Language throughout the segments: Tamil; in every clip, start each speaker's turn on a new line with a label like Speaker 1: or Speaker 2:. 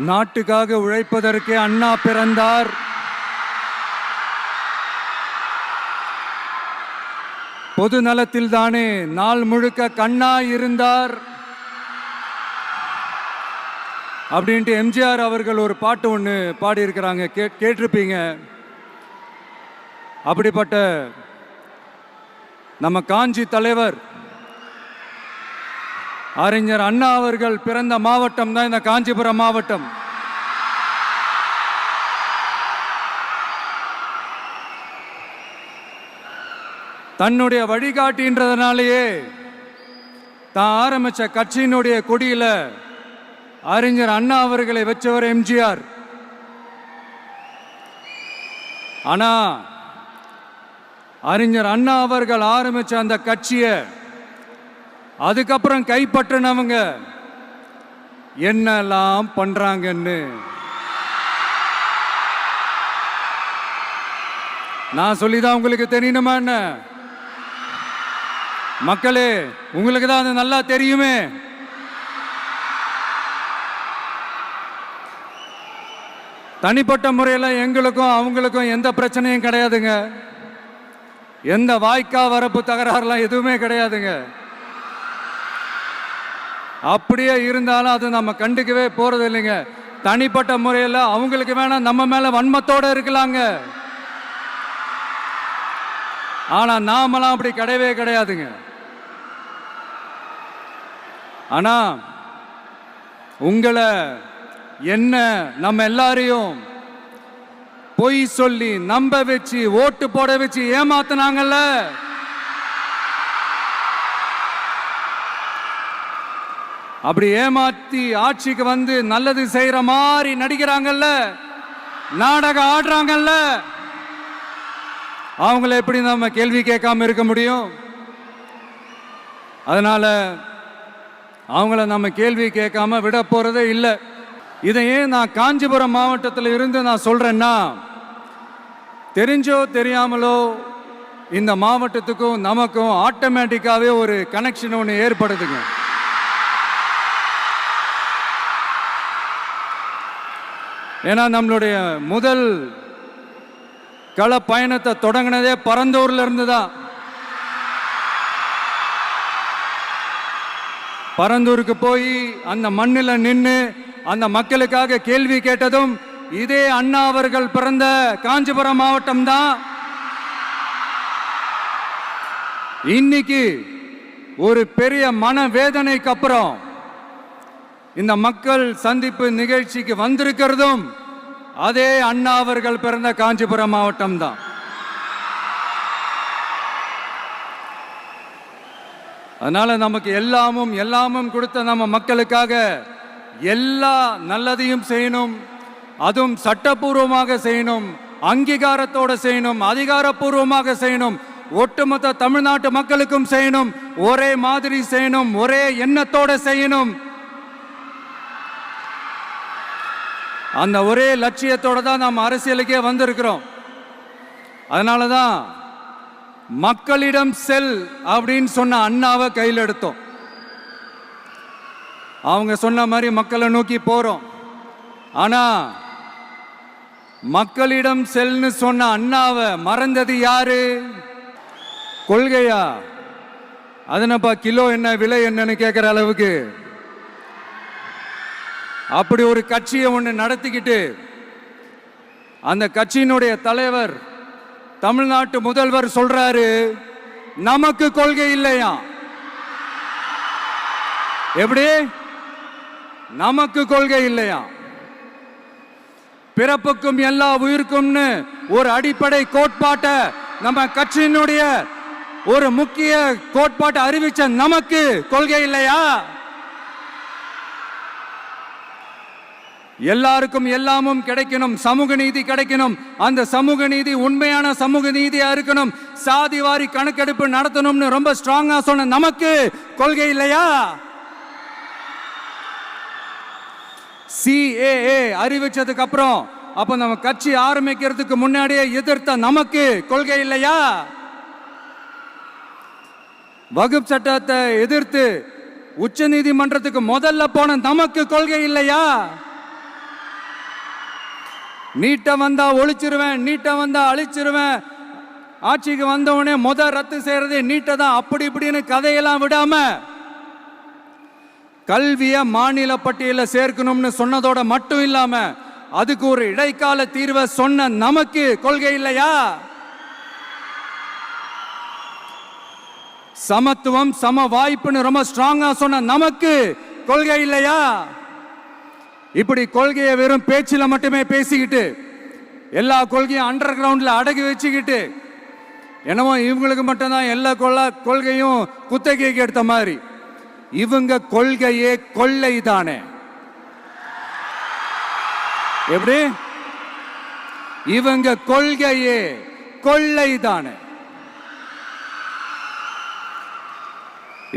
Speaker 1: நாட்டுக்காக உழைப்பதற்கே அண்ணா பிறந்தார். பொது நலத்தில் தானே நாள் முழுக்க கண்ணா இருந்தார் அப்படின்ட்டு எம்ஜிஆர் அவர்கள் ஒரு பாட்டு ஒன்று பாடியிருக்கிறாங்க, கேட்டிருப்பீங்க. அப்படிப்பட்ட நம்ம காஞ்சி தலைவர் அறிஞர் அண்ணா அவர்கள் பிறந்த மாவட்டம் தான் இந்த காஞ்சிபுரம் மாவட்டம். தன்னுடைய வழிகாட்டின்றதுனாலேயே தான் ஆரம்பிச்ச கட்சியினுடைய கொடியில அறிஞர் அண்ணா அவர்களை வச்சவர் எம்ஜிஆர். ஆனா அறிஞர் அண்ணா அவர்கள் ஆரம்பிச்ச அந்த கட்சியை அதுக்கப்புறம் கைப்பற்றினவங்க என்னெல்லாம் பண்றாங்கன்னு நான் சொல்லிதான் உங்களுக்கு தெரியணுமா என்ன? மக்களே, உங்களுக்கு தான் அது நல்லா தெரியுமே. தனிப்பட்ட முறையில் எங்களுக்கும் அவங்களுக்கும் எந்த பிரச்சனையும் கிடையாதுங்க. எந்த வாய்க்கா வரப்பு தகராறுலாம் எதுவுமே கிடையாதுங்க. அப்படியே இருந்தாலும் அது நம்ம கண்டுக்கவே போறது இல்லைங்க. தனிப்பட்ட முறையில் அவங்களுக்கு வேணா நம்ம மேல வன்மத்தோட இருக்கலாங்க. ஆனா நாமெல்லாம் அப்படி கிடையவே கிடையாதுங்க. ஆனா உங்களை என்ன நம்ம எல்லாரையும் பொய் சொல்லி நம்ப வச்சு ஓட்டு போட வச்சு ஏமாத்தினாங்கல்ல, அப்படி ஏமாத்தி ஆட்சிக்கு வந்து நல்லது செய்யற மாதிரி நடிக்கிறாங்கல்ல, நாடகம் ஆடுறாங்கல்ல, அவங்கள எப்படி நம்ம கேள்வி கேட்காம இருக்க முடியும்? அதனால அவங்கள நம்ம கேள்வி கேட்காம விட போறதே இல்லை. இதையே நான் காஞ்சிபுரம் மாவட்டத்தில் இருந்து நான் சொல்றேன்னா, தெரிஞ்சோ தெரியாமலோ இந்த மாவட்டத்துக்கும் நமக்கும் ஆட்டோமேட்டிக்காவே ஒரு கனெக்ஷன் ஒன்று ஏற்படுதுங்க. ஏன்னா நம்மளுடைய முதல் கள பயணத்தை தொடங்கினதே பரந்தூர்ல இருந்து தான். பரந்தூருக்கு போய் அந்த மண்ணில் நின்று அந்த மக்களுக்காக கேள்வி கேட்டதும் இதே அண்ணா அவர்கள் பிறந்த காஞ்சிபுரம் மாவட்டம் தான். இன்னைக்கு ஒரு பெரிய மனவேதனைக்கு அப்புறம் இந்த மக்கள் சந்திப்பு நிகழ்ச்சிக்கு வந்திருக்கிறதும் அதே அண்ணா அவர்கள் பிறந்த காஞ்சிபுரம் மாவட்டம் தான். அதனால நமக்கு எல்லாமும் கொடுத்த நம்ம மக்களுக்காக எல்லா நல்லதையும் செய்யணும். அதுவும் சட்டப்பூர்வமாக செய்யணும், அங்கீகாரத்தோட செய்யணும், அதிகாரப்பூர்வமாக செய்யணும், ஒட்டுமொத்த தமிழ்நாட்டு மக்களுக்கும் செய்யணும், ஒரே மாதிரி செய்யணும், ஒரே எண்ணத்தோட செய்யணும். அந்த ஒரே லட்சியத்தோட தான் நாம் அரசியலுக்கே வந்திருக்கிறோம். அதனாலதான் மக்களிடம் செல் அப்படின்னு சொன்ன அண்ணாவை கையில் எடுத்தோம். அவங்க சொன்ன மாதிரி மக்களை நோக்கி போறோம். ஆனா மக்களிடம் செல்னு சொன்ன அண்ணாவை மறந்தது யாரு? கொள்கையா? அதனப்பா கிலோ என்ன விலை என்னன்னு கேட்கிற அளவுக்கு அப்படி ஒரு கட்சியை ஒன்று நடத்திக்கிட்டு அந்த கட்சியினுடைய தலைவர் தமிழ்நாட்டு முதல்வர் சொல்றாரு, நமக்கு கொள்கை இல்லையா? எப்படி? நமக்கு கொள்கை இல்லையா? பிறப்புக்கும் எல்லா உயிருக்கும்னு ஒரு அடிப்படை கோட்பாட்டை நம்ம கட்சியினுடைய ஒரு முக்கிய கோட்பாட்டை அறிவிச்ச நமக்கு கொள்கை இல்லையா? எல்லாருக்கும் எல்லாமும் கிடைக்கணும், சமூக நீதி கிடைக்கணும், அந்த சமூக நீதி உண்மையான சமூக நீதியா இருக்கணும், சாதி வாரி கணக்கெடுப்பு நடத்தணும்னு ரொம்ப ஸ்ட்ராங்கா சொன்ன நமக்கு கொள்கை இல்லையா? CAA அறிவிச்சதுக்கு அப்புறம் அப்ப நம்ம கட்சி ஆரம்பிக்கிறதுக்கு முன்னாடியே எதிர்த்த நமக்கு கொள்கை இல்லையா? வகுப்பு சட்டத்தை எதிர்த்து உச்ச நீதிமன்றத்துக்கு முதல்ல போன நமக்கு கொள்கை இல்லையா? நீட்ட வந்தா ஒழிச்சிருவேன், நீட்ட வந்தா அழிச்சிருவேன், ஆட்சிக்கு வந்தவனே ரத்து செய்யறதே நீட்ட தான், அப்படி இப்படின்னு கதையெல்லாம் விடாம கல்விய மாநில பட்டியலில் சேர்க்கணும்னு சொன்னதோட மட்டும் இல்லாம அதுக்கு ஒரு இடைக்கால தீர்வை சொன்ன நமக்கு கொள்கை இல்லையா? சமத்துவம் சம வாய்ப்புன்னு ரொம்ப ஸ்ட்ராங்கா சொன்ன நமக்கு கொள்கை இல்லையா? இப்படி கொள்கையை வெறும் பேச்சில மட்டுமே பேசிக்கிட்டு எல்லா கொள்கையும் அண்டர் கிரவுண்ட்ல அடக்கி வச்சுக்கிட்டு என்னமோ இவங்களுக்கு மட்டும்தான் எல்லா கொள்கையும் குத்தகைக்கு எடுத்த மாதிரி. இவங்க கொள்கையே கொள்ளை தானே. எப்படி? இவங்க கொள்கையே கொள்ளை தானே.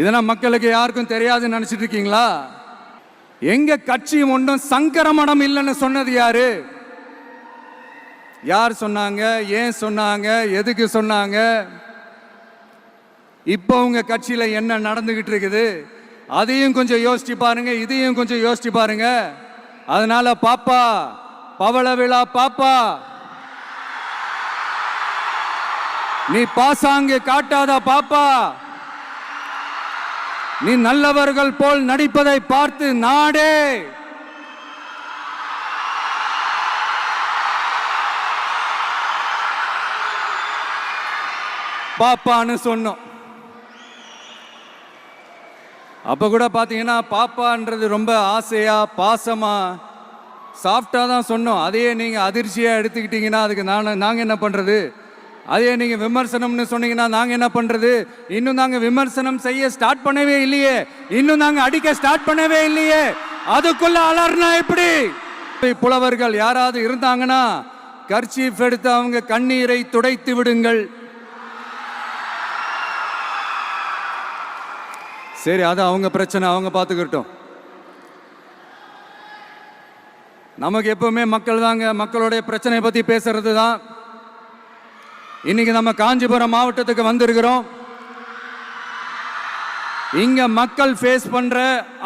Speaker 1: இதெல்லாம் மக்களுக்கு யாருக்கும் தெரியாதுன்னு நினைச்சிட்டு இருக்கீங்களா? எங்க கட்சி ஒன்றும் சங்கரமணம் இல்லைன்னு சொன்னது யாரு? யார் சொன்னாங்க? ஏன் சொன்னாங்க? எதுக்கு சொன்னாங்க? இப்போ உங்க கட்சியில என்ன நடந்துகிட்டு இருக்குது அதையும் கொஞ்சம் யோசிச்சு பாருங்க, இதையும் கொஞ்சம் யோசிச்சு பாருங்க. அதனால பாப்பா, பவள விழா பாப்பா, நீ பாசாங்கு காட்டாத பாப்பா. நீ நல்லவர்கள் போல் நடிப்பதை பார்த்து நாடே பாப்பான்னு சொன்னோம். அப்ப கூட பாத்தீங்கன்னா பாப்பான்றது ரொம்ப ஆசையா பாசமா சாஃப்டா தான் சொன்னோம். அதையே நீங்க அதிர்ச்சியா எடுத்துக்கிட்டீங்கன்னா அதுக்கு நாங்க என்ன பண்றது? அதே நீங்க விமர்சனம்னு சொன்னீங்கன்னா நாங்க என்ன பண்றது? இன்னும் நாங்க விமர்சனம் செய்ய ஸ்டார்ட் பண்ணவே இல்லையே, இன்னும் நாங்க அடிக்க ஸ்டார்ட் பண்ணவே இல்லையே, அதுக்குள்ள அலர்னா எப்படி? புலவர்கள் யாராவது இருந்தாங்கன்னா கர்ச்சீஃப் எடுத்து அவங்க கண்ணீரை துடைத்து விடுங்கள். சரி, அது அவங்க பிரச்சனை, அவங்க பார்த்துக்கிட்டோம். நமக்கு எப்பவுமே மக்கள் தாங்க, மக்களுடைய பிரச்சனையை பத்தி பேசுறது தான். இன்னைக்கு நம்ம காஞ்சிபுரம் மாவட்டத்துக்கு வந்திருக்கிறோம். இங்க மக்கள் ஃபேஸ் பண்ற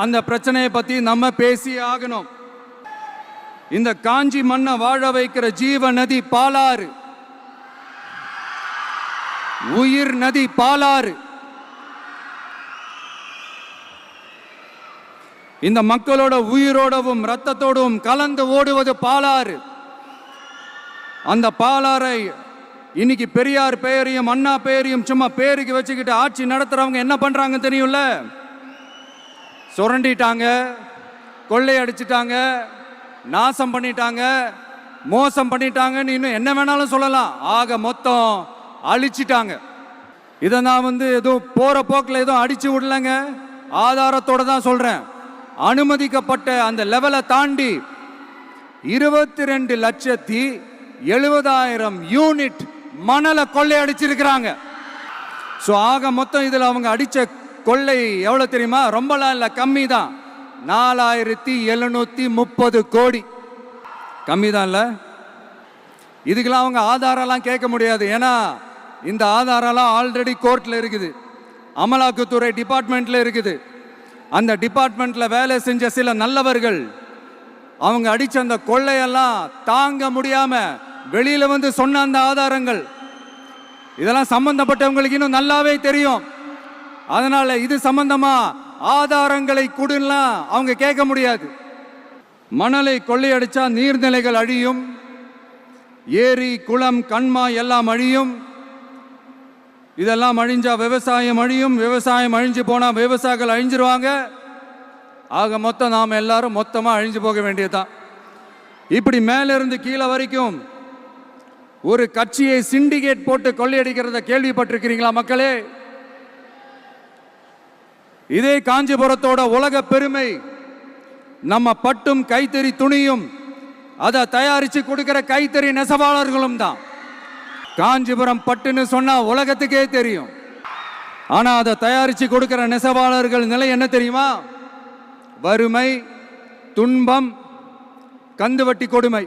Speaker 1: அந்த பிரச்சனையை பத்தி நம்ம பேசி ஆகணும். இந்த காஞ்சி மண்ணை வாழ வைக்கிற ஜீவ நதி பாலாறு, உயிர் நதி பாலாறு. இந்த மக்களோட உயிரோடவும் ரத்தத்தோடும் கலந்து ஓடுவது பாலாறு. அந்த பாலாறை இன்னைக்கு பெரியார் பெயரையும் அண்ணா பெயரையும் சும்மா பேருக்கு வச்சுக்கிட்டு ஆட்சி நடத்துறவங்க என்ன பண்றாங்க தெரியும்ல? சுரண்டிட்டாங்க, கொள்ளையடிச்சிட்டாங்க, நாசம் பண்ணிட்டாங்க, மோசம் பண்ணிட்டாங்கன்னு இன்னும் என்ன வேணாலும் சொல்லலாம். ஆக மொத்தம் அழிச்சிட்டாங்க. இதை நான் ஏதோ போற போக்கில் ஏதோ அடிச்சு விடலங்க, ஆதாரத்தோட தான் சொல்றேன். அனுமதிக்கப்பட்ட அந்த லெவலை தாண்டி 22,70,000 யூனிட் மணலை கொள்ளையடிச்சிருக்கிறாங்க. ஸோ ஆக மொத்தம் இதில் அவங்க அடித்த கொள்ளை எவ்வளோ தெரியுமா? ரொம்பலாம் இல்லை, கம்மி தான். 4,730 கோடி. கம்மி தான் இல்லை? இதுக்கெல்லாம் அவங்க ஆதாரம்லாம் கேட்க முடியாது. ஏன்னா இந்த ஆதாரம்லாம் ஆல்ரெடி கோர்ட்டில் இருக்குது, அமலாக்கத்துறை டிபார்ட்மெண்ட்டில் இருக்குது. அந்த டிபார்ட்மெண்ட்டில் வேலை செஞ்ச சில நல்லவர்கள் அவங்க அடித்த அந்த கொள்ளையெல்லாம் தாங்க முடியாமல் வெளியில் சொன்ன அந்த ஆதாரங்கள், இதெல்லாம் சம்பந்தப்பட்டவங்களுக்கு இன்னும் நல்லாவே தெரியும். அதனால இது சம்பந்தமா ஆதாரங்களை கொடுலாம் அவங்க கேட்க முடியாது. மணலை கொள்ளையடிச்சா நீர்நிலைகள் அழியும், ஏரி குளம் கண்மா எல்லாம் அழியும். இதெல்லாம் அழிஞ்சா விவசாயம் அழியும், விவசாயம் அழிஞ்சு போனா விவசாயிகள் அழிஞ்சிருவாங்க. ஆக மொத்தம் நாம் எல்லாரும் மொத்தமா அழிஞ்சு போக வேண்டியதுதான். இப்படி மேலிருந்து கீழே வரைக்கும் ஒரு கட்சியை சிண்டிகேட் போட்டு கொள்ளையடிக்கிறத கேள்விப்பட்டிருக்கிறீங்களா மக்களே? இதே காஞ்சிபுரத்தோட உலக பெருமை நம்ம பட்டும் கைத்தறி துணியும் அதை தயாரிச்சு கொடுக்கிற கைத்தறி நெசவாளர்களும் தான். காஞ்சிபுரம் பட்டுன்னு சொன்னா உலகத்துக்கே தெரியும். ஆனா அதை தயாரிச்சு கொடுக்கிற நெசவாளர்கள் நிலை என்ன தெரியுமா? வறுமை, துன்பம், கந்துவட்டி கொடுமை.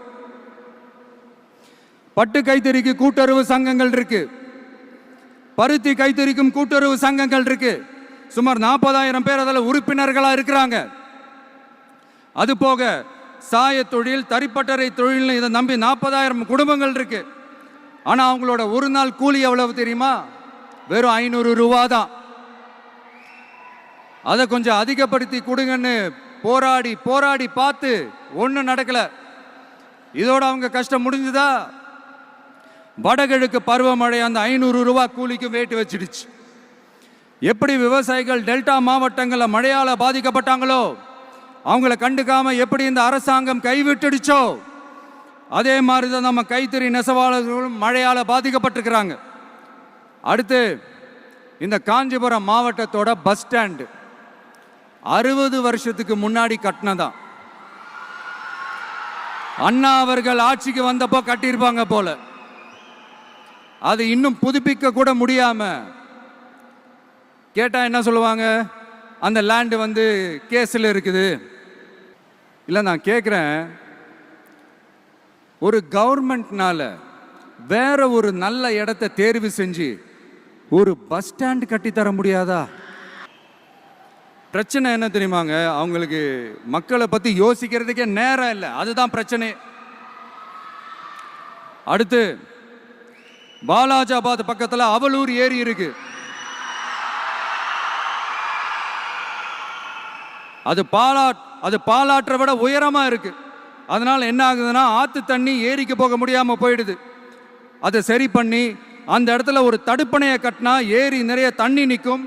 Speaker 1: பட்டு கைத்தறிக்கு கூட்டுறவு சங்கங்கள் இருக்கு, பருத்தி கைத்தறிக்கும் கூட்டுறவு சங்கங்கள் இருக்கு. சுமார் 40,000 பேர் அதில் உறுப்பினர்களா இருக்கிறாங்க. அது போக சாய தொழில், தறிப்பட்டறை தொழில்னு இதை நம்பி 40,000 குடும்பங்கள் இருக்கு. ஆனா அவங்களோட ஒரு நாள் கூலி எவ்வளவு தெரியுமா? வெறும் 500 ரூபா தான். அதை கொஞ்சம் அதிகப்படுத்தி கொடுங்கன்னு போராடி போராடி பார்த்து ஒன்றும் நடக்கல. இதோட அவங்க கஷ்டம் முடிஞ்சுதா? வடகிழக்கு பருவமழை அந்த 500 ரூபா கூலிக்கு வேட்டு வச்சிடுச்சு. எப்படி விவசாயிகள் டெல்டா மாவட்டங்களில் மழையால பாதிக்கப்பட்டாங்களோ, அவங்கள கண்டுக்காம எப்படி இந்த அரசாங்கம் கைவிட்டுடுச்சோ, அதே மாதிரி தான் நம்ம கைத்தறி நெசவாளர்களும் மழையால பாதிக்கப்பட்டிருக்கிறாங்க. அடுத்து இந்த காஞ்சிபுரம் மாவட்டத்தோட பஸ் ஸ்டாண்டு 60 வருஷத்துக்கு முன்னாடி கட்டினதான். அண்ணா அவர்கள் ஆட்சிக்கு வந்தப்போ கட்டியிருப்பாங்க போல. அது இன்னும் புதுப்பிக்க கூட முடியாம கேட்டா என்ன சொல்லுவாங்க? அந்த லேண்டு வந்து கேஸில் இருக்குது. இல்லை, நான் கேட்குறேன், ஒரு கவர்மெண்ட்னால வேற ஒரு நல்ல இடத்தை தேர்வு செஞ்சு ஒரு பஸ் ஸ்டாண்ட் கட்டி தர முடியாதா? பிரச்சனை என்ன தெரியுமாங்க? அவங்களுக்கு மக்களை பத்தி யோசிக்கிறதுக்கே நேரம் இல்லை. அதுதான் பிரச்சனை. அடுத்து பாலாஜாபாத் பக்கத்துல அவலூர் ஏரி இருக்கு. அது பாலாற்றை விட உயரமா இருக்கு. அதனால என்ன ஆகுதுன்னா, ஆத்து தண்ணி ஏரிக்கு போக முடியாம போயிடுது. அதை சரி பண்ணி அந்த இடத்துல ஒரு தடுப்பணையை கட்டினா ஏரி நிறைய தண்ணி நிற்கும்.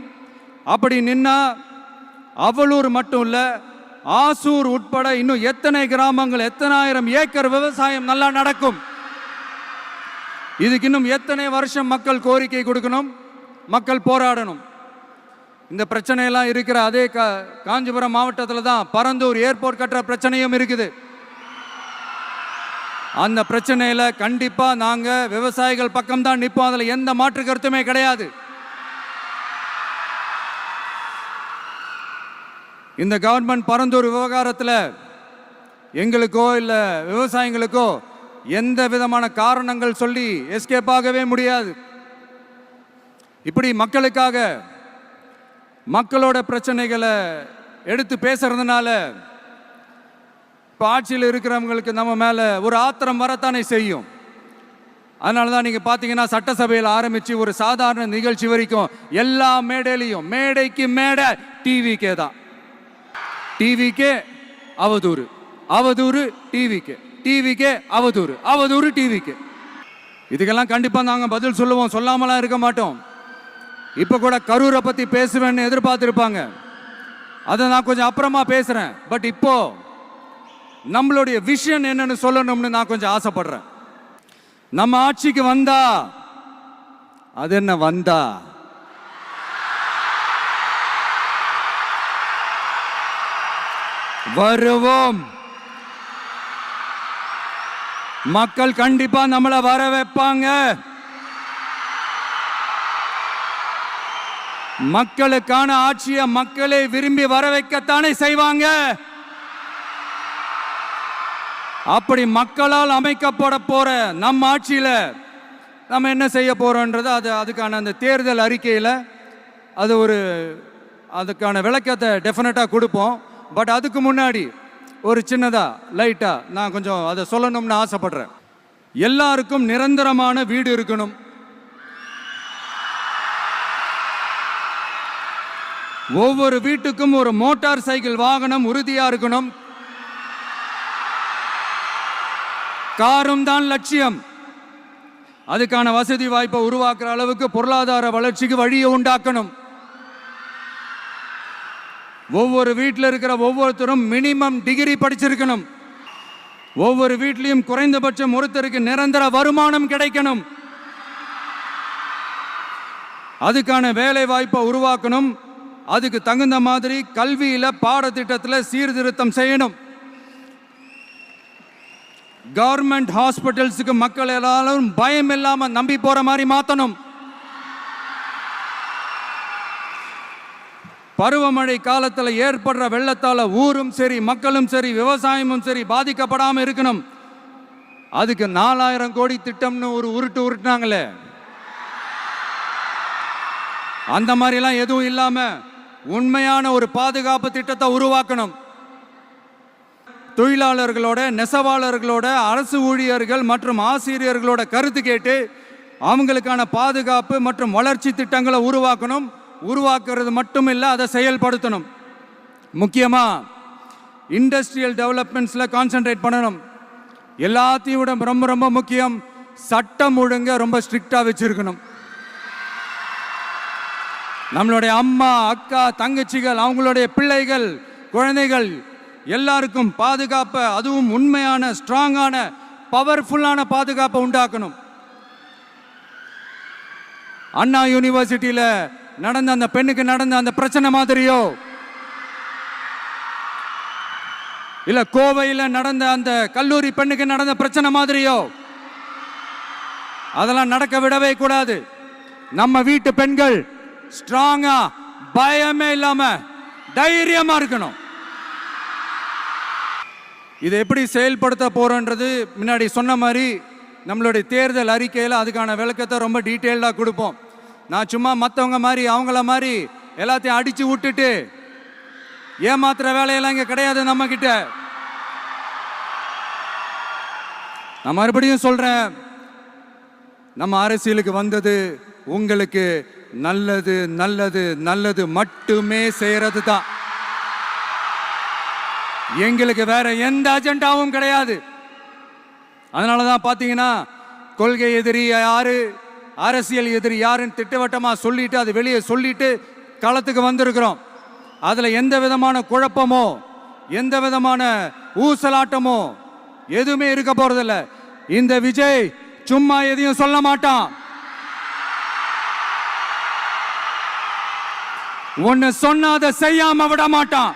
Speaker 1: அப்படி நின்னா அவலூர் மட்டும் இல்ல, ஆசூர் உட்பட இன்னும் எத்தனை கிராமங்கள், எத்தனை ஆயிரம் ஏக்கர் விவசாயம் நல்லா நடக்கும். இதுக்கு இன்னும் எத்தனை வருஷம் மக்கள் கோரிக்கை கொடுக்கணும், மக்கள் போராடணும். இந்த பிரச்சனையெல்லாம் இருக்கிற அதே காஞ்சிபுரம் மாவட்டத்தில் தான் பரந்தூர் ஏர்போர்ட் கட்டுற பிரச்சனையும் இருக்குது. அந்த பிரச்சனையில கண்டிப்பா நாங்க விவசாயிகள் பக்கம் தான் நிற்போம். அதுல எந்த மாற்று கருத்துமே கிடையாது. இந்த கவர்மெண்ட் பரந்தூர் விவகாரத்தில் எங்களுக்கோ இல்ல விவசாயிகளுக்கோ எந்த விதமான காரணங்கள் சொல்லி எஸ்கேப் ஆகவே முடியாது. இப்படி மக்களுக்காக மக்களோட பிரச்சனைகளை எடுத்து பேசுறதுனால இப்போ ஆட்சியில் இருக்கிறவங்களுக்கு நம்ம மேலே ஒரு ஆத்திரம் வரத்தானே செய்யும். அதனால தான் நீங்கள் பார்த்தீங்கன்னா சட்டசபையில் ஆரம்பித்து ஒரு சாதாரண நிகழ்ச்சி வரைக்கும் எல்லா மேடையிலையும் மேடைக்கு மேடை டிவிக்கே தான். டிவிக்கே அவதூறு, அவதூறு டிவிக்கே, டிவிக்கே அவதூறு, அவதூறு டிவிக்கே. இதுக்கெல்லாம் கண்டிப்பாக நாங்கள் பதில் சொல்லுவோம், சொல்லாமலாம் இருக்க மாட்டோம். இப்போ கூட கரூரை பற்றி பேசுவேன்னு எதிர்பார்த்துருப்பாங்க. அதை நான் கொஞ்சம் அப்புறமா பேசுகிறேன். பட் இப்போ நம்மளுடைய விஷன் என்னன்னு சொல்லணும்னு நான் கொஞ்சம் ஆசைப்படுறேன். நம்ம ஆட்சிக்கு வந்தா, அது என்ன வந்தா, வருவோம். மக்கள் கண்டிப்பா நம்மளை வர வைப்பாங்க. மக்களுக்கான ஆட்சியை மக்களே விரும்பி வர வைக்கத்தானே செய்வாங்க. அப்படி மக்களால் அமைக்கப்பட போற நம்ம ஆட்சியில நம்ம என்ன செய்ய போறோம்ன்றது அதுக்கான அந்த தேர்தல் அறிக்கையில அதுக்கான விளக்கத்தை டெஃபினட்டா கொடுப்போம். பட் அதுக்கு முன்னாடி ஒரு சின்னதா லைட்டா நான் கொஞ்சம் அதை சொல்லணும்னு ஆசைப்படுறேன். எல்லாருக்கும் நிரந்தரமான வீடு இருக்கணும். ஒவ்வொரு வீட்டுக்கும் ஒரு மோட்டார் சைக்கிள் வாகனம் உறுதியா இருக்கணும். காரும் தான் லட்சியம். அதுக்கான வசதி வாய்ப்பை உருவாக்குற அளவுக்கு பொருளாதார வளர்ச்சிக்கு வழியை உண்டாக்கணும். ஒவ்வொரு வீட்டில் இருக்கிற ஒவ்வொருத்தரும் மினிமம் டிகிரி படிச்சிருக்கணும். ஒவ்வொரு வீட்லையும் குறைந்தபட்சம் ஒருத்தருக்கு நிரந்தர வருமானம் கிடைக்கணும். அதுக்கான வேலை வாய்ப்பை உருவாக்கணும். அதுக்கு தகுந்த மாதிரி கல்வியில பாடத்திட்டத்தில் சீர்திருத்தம் செய்யணும். கவர்மெண்ட் ஹாஸ்பிட்டல்ஸுக்கு மக்கள் எல்லாரும் பயம் இல்லாம நம்பி போற மாதிரி மாத்தணும். பருவமழை காலத்தில் ஏற்படுற வெள்ளத்தால ஊரும் சரி, மக்களும் சரி, விவசாயமும் சரி பாதிக்கப்படாம இருக்கணும். அதுக்கு 4000 கோடி திட்டம்னு ஒரு உருட்டுனாங்களே, அந்த மாதிரிலாம் எதுவும் இல்லாம உண்மையான ஒரு பாதுகாப்பு திட்டத்தை உருவாக்கணும். தொழிலாளர்களோட, நெசவாளர்களோட, அரசு ஊழியர்கள் மற்றும் ஆசிரியர்களோட கருத்து கேட்டு அவங்களுக்கான பாதுகாப்பு மற்றும் வளர்ச்சி திட்டங்களை உருவாக்கணும். உருவாக்குறது மட்டும் இல்லை, அதை செயல்படுத்தணும். முக்கியமாக இண்டஸ்ட்ரியல் டெவலப்மெண்ட்ஸில் கான்சென்ட்ரேட் பண்ணணும். எல்லாத்தையும் விட ரொம்ப ரொம்ப முக்கியம், சட்டம் ஒழுங்க ரொம்ப ஸ்ட்ரிக்டாக வச்சிருக்கணும். நம்மளுடைய அம்மா, அக்கா, தங்கச்சிகள், அவங்களுடைய பிள்ளைகள், குழந்தைகள் எல்லாருக்கும் பாதுகாப்பை, அதுவும் உண்மையான ஸ்ட்ராங்கான பவர்ஃபுல்லான பாதுகாப்பை உண்டாக்கணும். அண்ணா யூனிவர்சிட்டியில் நடந்த அந்த பெண்ணுக்கு நடந்த அந்த பிரச்சனை மாதிரியோ, இல்ல கோவையில் நடந்த அந்த கல்லூரி பெண்ணுக்கு நடந்த பிரச்சனை மாதிரியோ அதெல்லாம் நடக்க விடவே கூடாது. நம்ம வீட்டு பெண்கள் ஸ்ட்ராங்கா, பயமே இல்லாம தைரியமா இருக்கணும். இதை எப்படி செயல்படுத்த போறோன்றது முன்னாடி சொன்ன மாதிரி நம்மளுடைய தேர்தல் அறிக்கையில் அதுக்கான விளக்கத்தை ரொம்ப டீட்டெயில்டாக கொடுப்போம். நான் சும்மா மற்றவங்க மாதிரி அவங்கள மாதிரி எல்லாத்தையும் அடிச்சு விட்டுட்டு ஏமாத்துற வேலையெல்லாம் இங்கே கிடையாது நம்ம கிட்ட. நான் மறுபடியும் சொல்றேன், நம்ம அரசியலுக்கு வந்தது உங்களுக்கு நல்லது நல்லது நல்லது மட்டுமே செய்யறது தான். எங்களுக்கு வேற எந்த அஜெண்டாவும் கிடையாது. அதனால தான் பார்த்தீங்கன்னா கொள்கை எதிரி யாரு, அரசியல் எதிரி யாருன்னு திட்டவட்டமாக சொல்லிட்டு அது வெளியே சொல்லிட்டு களத்துக்கு வந்திருக்கிறோம். அதில் எந்த விதமான குழப்பமோ எந்த விதமான ஊசலாட்டமோ எதுவுமே இருக்க போறதில்ல. இந்த விஜய் சும்மா எதையும் சொல்ல மாட்டான். ஒன்னு சொன்னா அதை செய்யாம விட மாட்டான்.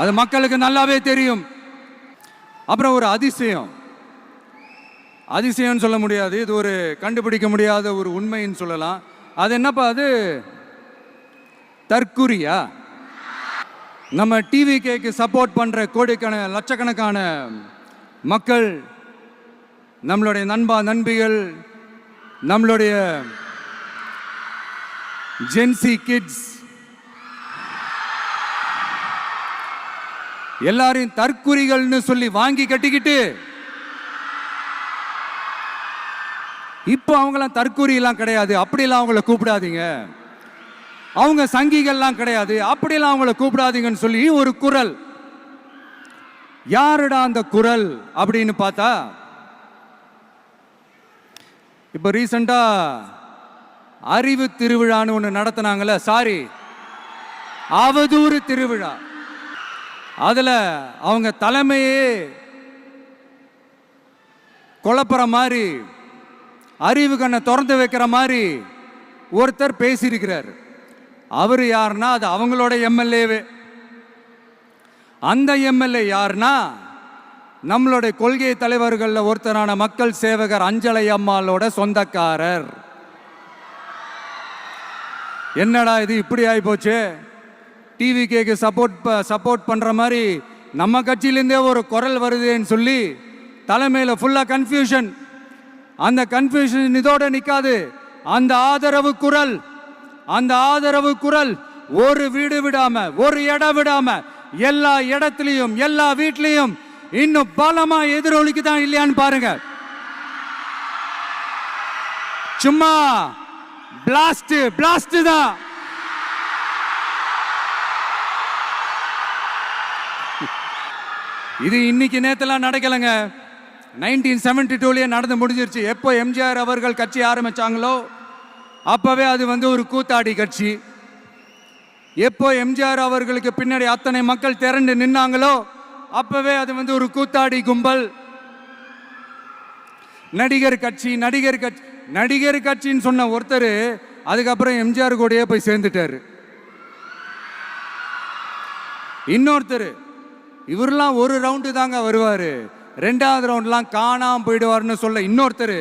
Speaker 1: அது மக்களுக்கு நல்லாவே தெரியும். அப்புறம் ஒரு அதிசயம் சொல்ல முடியாது, இது ஒரு கண்டுபிடிக்க முடியாத ஒரு உண்மைன்னு சொல்லலாம். அது என்னப்பா, அது தற்குறியா? நம்ம டிவிகேக்கு சப்போர்ட் பண்ற கோடிக்கணக்கான லட்சக்கணக்கான மக்கள், நம்மளுடைய நண்பிகள், நம்மளுடைய ஜென்சி கிட்ஸ் எல்லாரையும் தற்குறிகள்னு சொல்லி வாங்கி கட்டிக்கிட்டு இப்போ அவங்களாம் தற்குறியெல்லாம் கிடையாது, அப்படிலாம் அவங்கள கூப்பிடாதீங்க, அவங்க சங்கிகள்லாம் கிடையாது, அப்படிலாம் அவங்கள கூப்பிடாதீங்கன்னு சொல்லி ஒரு குரல். யாருடா அந்த குரல் அப்படின்னு பார்த்தா, இப்போ ரீசண்டா அறிவு திருவிழான்னு ஒன்று நடத்தினாங்கல்ல, அவதூறு திருவிழா. அதுல அவங்க தலைமையே குழப்புற மாதிரி, அறிவு கண்ணை திறந்து வைக்கிற மாதிரி ஒருத்தர் பேசியிருக்கிறார். அவர் யாருன்னா அது அவங்களோட எம்எல்ஏவே. அந்த எம்எல்ஏ யாருன்னா நம்மளுடைய கொள்கை தலைவர்கள் ஒருத்தரான மக்கள் சேவகர் அஞ்சலை அம்மாளோட சொந்தக்காரர். என்னடா இது இப்படி ஆகி போச்சு, டிவிகேக்கு சப்போர்ட் பண்ற மாதிரி நம்ம கட்சியிலேருந்தே ஒரு குரல் வருதுன்னு சொல்லி தலைமையில் ஃபுல்லா கன்ஃபியூஷன். அந்த கன்ஃபியூஷன் இதோட நிக்காது. அந்த ஆதரவு குரல் ஒரு வீடு விடாம, ஒரு இடம் விடாம, எல்லா இடத்துலையும் எல்லா வீட்லையும் இன்னும் பலமா எதிரொலிக்குதான் இல்லையான்னு பாருங்க. சும்மா பிளாஸ்ட் தான். இது இன்னைக்கு நேத்தெல்லாம் நடக்கலைங்க, 1972 நடந்து முடிஞ்சிருச்சு. எப்போ எம்ஜிஆர் அவர்கள் கட்சி ஆரம்பிச்சாங்களோ அப்பவே அது ஒரு கூத்தாடி கட்சி. எப்போ எம்ஜிஆர் அவர்களுக்கு பின்னாடி அத்தனை மக்கள் திரண்டு நின்னாங்களோ அப்பவே அது ஒரு கூத்தாடி கும்பல். நடிகர் கட்சின்னு சொன்ன ஒருத்தர் அதுக்கப்புறம் எம்ஜிஆர் கூடயே போய் சேர்ந்துட்டாரு. இன்னொருத்தர், இவரெல்லாம் ஒரு ரவுண்டு தாங்க வருவாரு, ரெண்டாவது ரவுண்ட்லாம் காணாம போயிடுவார்னு சொல்ல இன்னொருத்தர்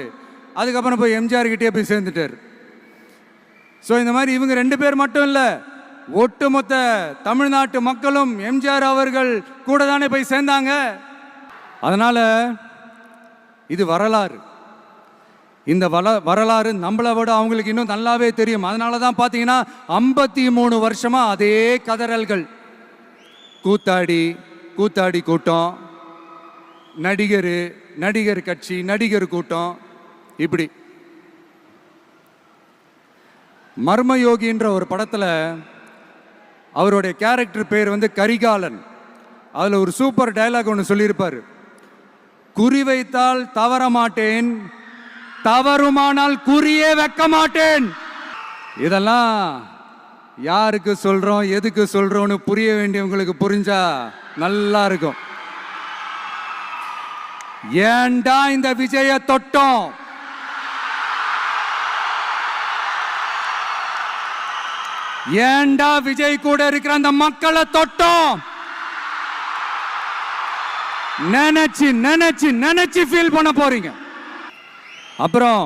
Speaker 1: அதுக்கப்புறம் போய் எம்ஜிஆர் கிட்டே போய் சேர்ந்துட்டார். ஸோ இந்த மாதிரி இவங்க ரெண்டு பேர் மட்டும் இல்லை, ஒட்டுமொத்த தமிழ்நாட்டு மக்களும் எம்ஜிஆர் அவர்கள் கூட தானே போய் சேர்ந்தாங்க. அதனால இது வரலாறு. இந்த வரலாறு நம்மளை விட அவங்களுக்கு இன்னும் நல்லாவே தெரியும். அதனால தான் பார்த்தீங்கன்னா 53 வருஷமா அதே கதறல்கள், கூத்தாடி கூட்டம், நடிகர் கட்சி, நடிகர் கூட்டம், இப்படி. மர்மயோகின்ற ஒரு படத்தில் அவருடைய கேரக்டர் பேர் வந்து கரிகாலன். அதில் ஒரு சூப்பர் டயலாக் ஒன்று சொல்லியிருப்பார். குறி வைத்தால் தவற மாட்டேன், தவறுமானால் குறியே வைக்க மாட்டேன். இதெல்லாம் யாருக்கு சொல்றோம், எதுக்கு சொல்றோம்னு புரிய வேண்டியவங்களுக்கு புரிஞ்சா நல்லா இருக்கும். ஏண்டா இந்த விஜய தொட்டோம், ஏண்டா விஜய் கூட இருக்கிற அந்த மக்களை தொட்டோம் நினைச்சு நினைச்சு நினைச்சு ஃபீல் பண்ண போறீங்க. அப்புறம்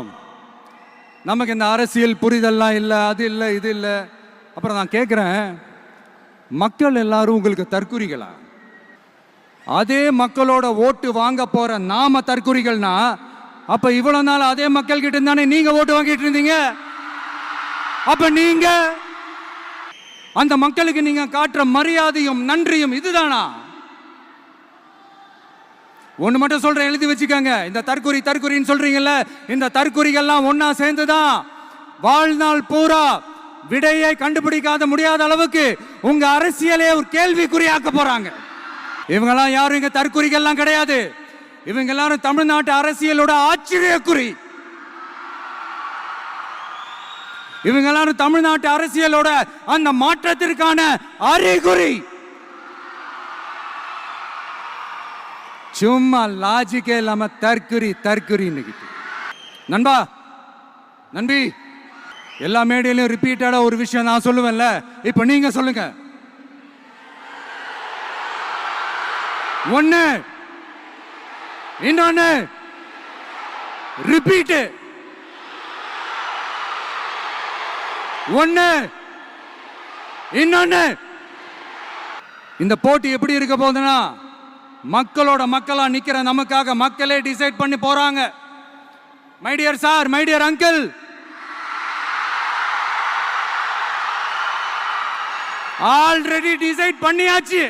Speaker 1: நமக்கு இந்த அரசியல் புரிதல்லாம் இல்லை, அது இல்லை, இது இல்லை. அப்புறம் நான் கேட்குறேன், மக்கள் எல்லாரும் உங்களுக்கு தற்குறிகளா? அதே மக்களோட ஓட்டு வாங்க போற நாம தற்குறிகள்னா, அப்ப இவ்வளவு நாள் அதே மக்கள் கிட்ட இருந்தானே நீங்க ஓட்டு வாங்கிட்டு இருந்தீங்க. அப்ப நீங்க அந்த மக்களுக்கு நீங்க காட்டுற மரியாதையும் நன்றியும் இதுதானா? ஒன்று மட்டும் சொல்றேன், எழுதி வச்சுக்கோங்க. இந்த தற்குறின்னு சொல்றீங்கல்ல, இந்த தற்குறிகள்லாம் ஒன்னா சேர்ந்துதான் வாழ்நாள் பூரா விடையை கண்டுபிடிக்காத முடியாத அளவுக்கு உங்க அரசியலே ஒரு கேள்விக்குறியாக்க போறாங்க. இவங்கெல்லாம் யாரும் இங்க தற்குறிகள்லாம் கிடையாது. இவங்க எல்லாரும் தமிழ்நாட்டு அரசியலோட ஆச்சரியக்குறி. இவங்க எல்லாரும் தமிழ்நாட்டு அரசியலோட அந்த மாற்றத்திற்கான அறிகுறி. சும்மா லாஜிக்கே இல்லாம தற்குறி. நண்பி, எல்லா மேடையிலும் ரிப்பீட்டடா ஒரு விஷயம் நான் சொல்லுவேன்ல, இப்ப நீங்க சொல்லுங்க. ஒண்ணு, இன்னொன்னு, ரிப்பீட். ஒண்ணு, இன்னொன்னு. இந்த போட்டி எப்படி இருக்க போகுதுன்னா, மக்களோட மக்களா நிக்கிற நமக்காக மக்களே டிசைட் பண்ணி போறாங்க. My dear sir, my dear uncle, already decide பண்ணியாச்சு.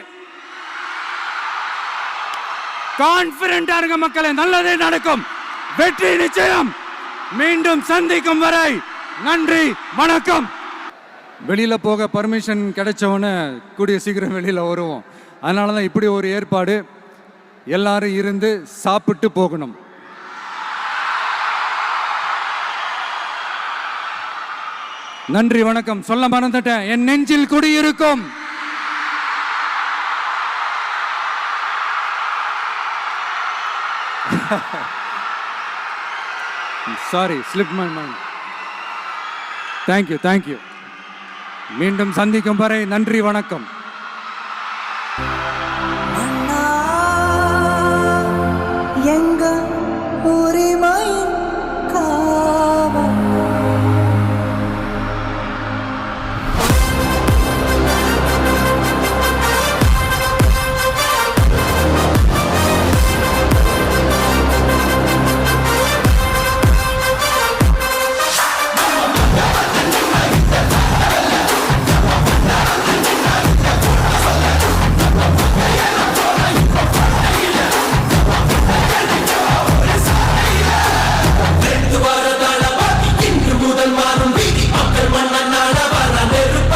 Speaker 1: கான்பிடென்டா இருங்க மக்களே, நல்லதே நடக்கும், வெற்றி நிச்சயம். மீண்டும் சந்திக்கும் வரை நன்றி, வணக்கம். வெளியில போக பர்மிஷன் கிடைச்சவன கூடிய சீக்கிரம் வெளியில வருவோம். அதனாலதான் இப்படி ஒரு ஏற்பாடு. எல்லாரும் இருந்து சாப்பிட்டு போகணும். நன்றி, வணக்கம். சொல்ல மறந்துட்டேன், என் நெஞ்சில் குடியிருக்கும் sorry, slip my mind. Thank you. மீண்டும் சந்திக்கும் வரை நன்றி, வணக்கம்.